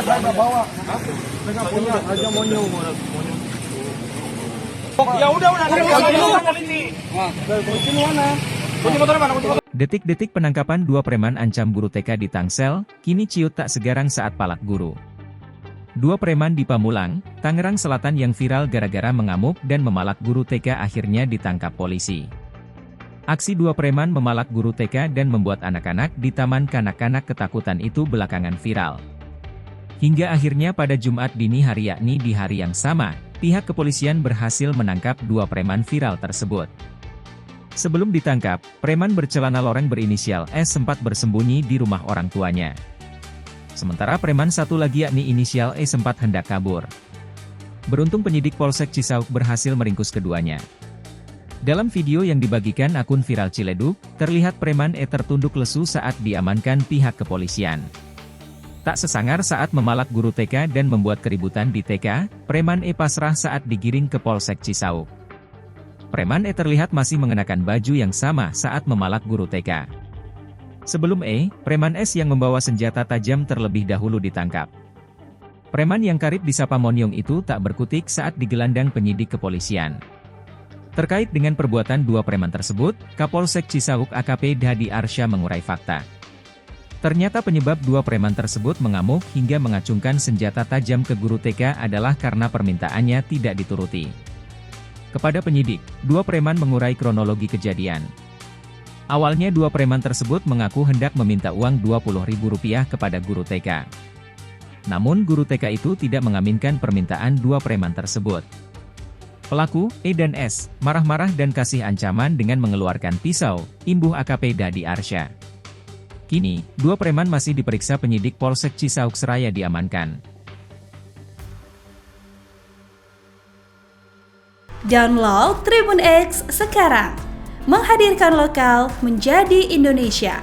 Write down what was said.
saya nggak bawa. Saya nggak punya, aja monyong. Ya udah, kunci mana? Kunci motor mana? Detik-detik penangkapan dua preman ancam guru TK di Tangsel, kini ciut tak segarang saat palak guru. Dua preman di Pamulang, Tangerang Selatan yang viral gara-gara mengamuk dan memalak guru TK akhirnya ditangkap polisi. Aksi dua preman memalak guru TK dan membuat anak-anak di taman kanak-kanak ketakutan itu belakangan viral. Hingga akhirnya pada Jumat dini hari yakni di hari yang sama, pihak kepolisian berhasil menangkap dua preman viral tersebut. Sebelum ditangkap, preman bercelana loreng berinisial S sempat bersembunyi di rumah orang tuanya. Sementara preman satu lagi yakni inisial E sempat hendak kabur. Beruntung penyidik Polsek Cisauk berhasil meringkus keduanya. Dalam video yang dibagikan akun viral Ciledug, terlihat preman E tertunduk lesu saat diamankan pihak kepolisian. Tak sesangar saat memalak guru TK dan membuat keributan di TK, preman E pasrah saat digiring ke Polsek Cisauk. Preman E terlihat masih mengenakan baju yang sama saat memalak guru TK. Sebelum E, preman S yang membawa senjata tajam terlebih dahulu ditangkap. Preman yang karib disapa Monyong itu tak berkutik saat digelandang penyidik kepolisian. Terkait dengan perbuatan dua preman tersebut, Kapolsek Cisauk AKP Dadi Arsya mengurai fakta. Ternyata penyebab dua preman tersebut mengamuk hingga mengacungkan senjata tajam ke guru TK adalah karena permintaannya tidak dituruti. Kepada penyidik, dua preman mengurai kronologi kejadian. Awalnya dua preman tersebut mengaku hendak meminta uang Rp20.000 kepada guru TK. Namun guru TK itu tidak mengaminkan permintaan dua preman tersebut. Pelaku, E dan S, marah-marah dan kasih ancaman dengan mengeluarkan pisau, imbuh AKP Dadi Arsya. Kini, dua preman masih diperiksa penyidik Polsek Cisauk Seraya diamankan. Download Tribun X sekarang, menghadirkan lokal menjadi Indonesia.